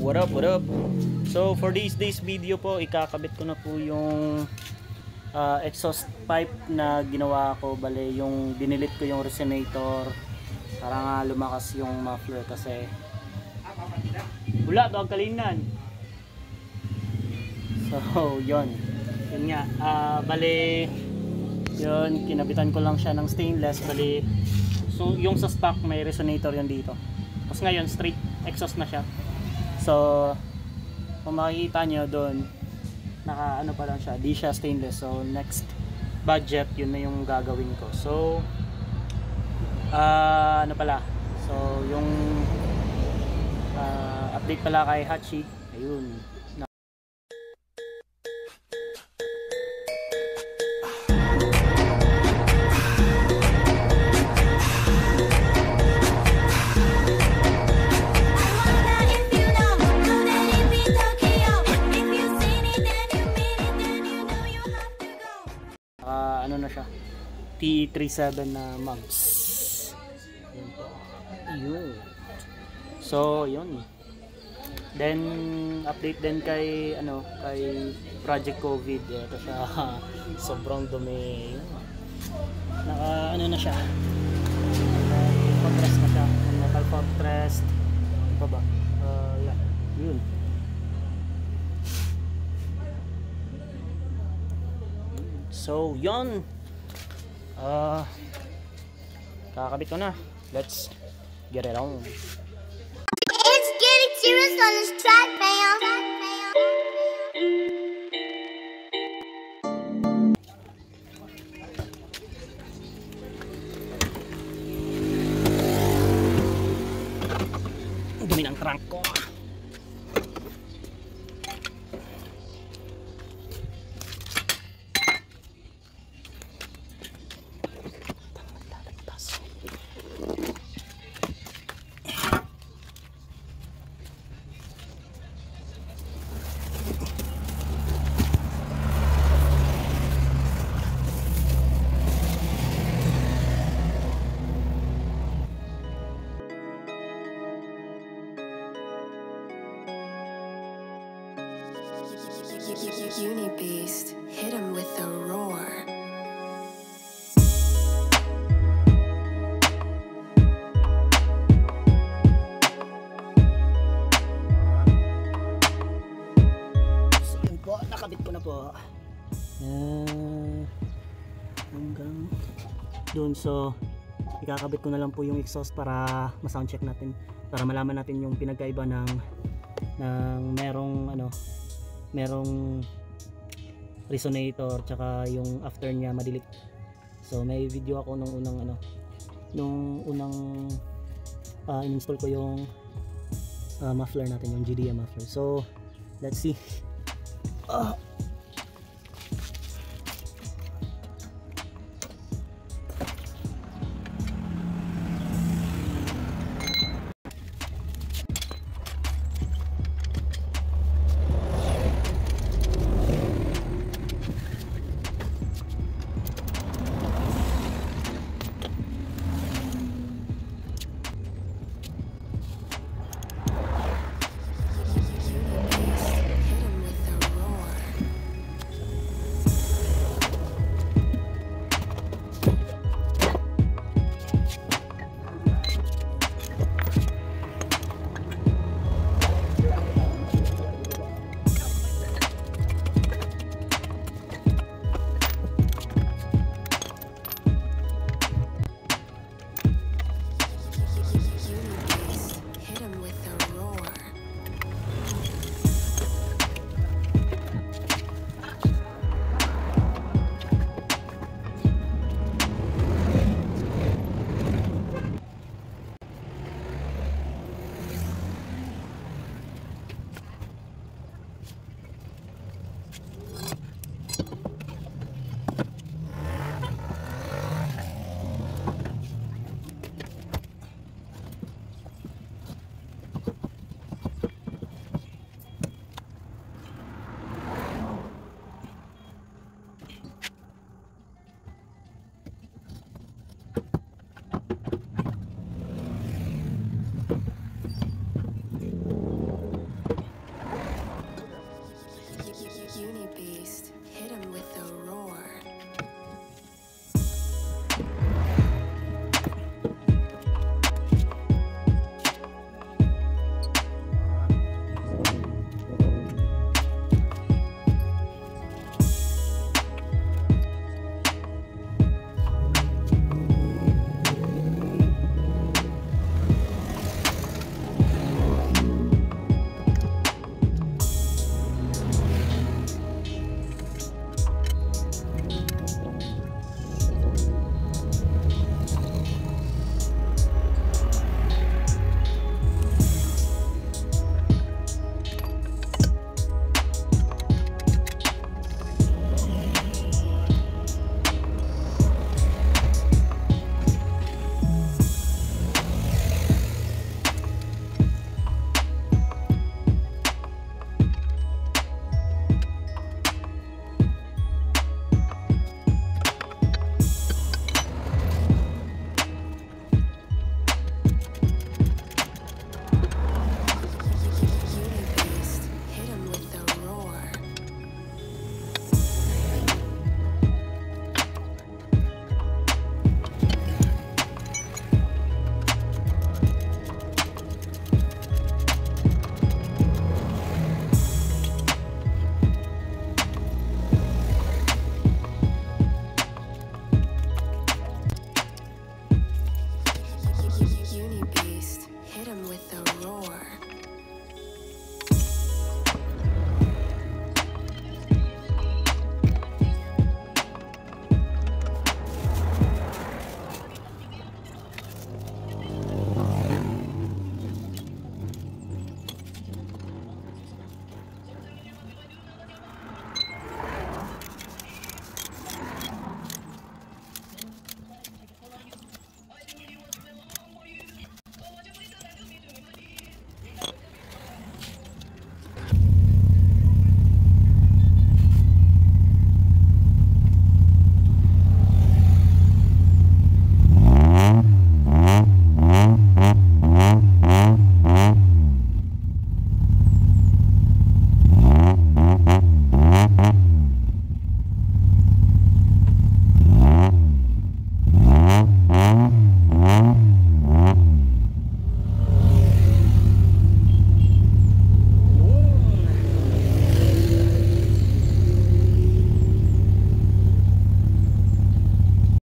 what up, what up? So for this video po, ikakabit ko na po yung exhaust pipe na ginawa ko. Bale, yung dinilit ko yung resonator para nga lumakas yung muffler kasi wala daw ang kalinan. So yun nga, bale yun, kinabitan ko lang siya ng stainless. Bale, so yung sa stock may resonator yun dito, tapos ngayon straight exhaust na siya. So kung makikita nyo doon, naka ano pa lang siya, di siya stainless. So next budget yun na yung gagawin ko. So ano pala, so yung update pala kay Hachi, ayun. Ano na siya, T37 na mugs. Yun. So yun, then update din kay ano, kay Project COVID. Ito siya, sobrang dumi. Naka ano na siya, compress na siya, metal compressed pa ba? Yeah, yun. So yun, kakabit ko na. Let's get it on. It's getting serious on this track, man. Dumi ng trunk ko. Unibeast, hit him with a roar. So yun po, nakabit ko na po. Hanggang doon. So ikakabit ko na lang po yung exhaust para ma-soundcheck natin, para malaman natin yung pinagkaiba ng merong ano, merong resonator tsaka yung after niya madilik. So may video ako nung unang ano, nung unang in-install ko yung muffler natin, yung GDM muffler. So let's see.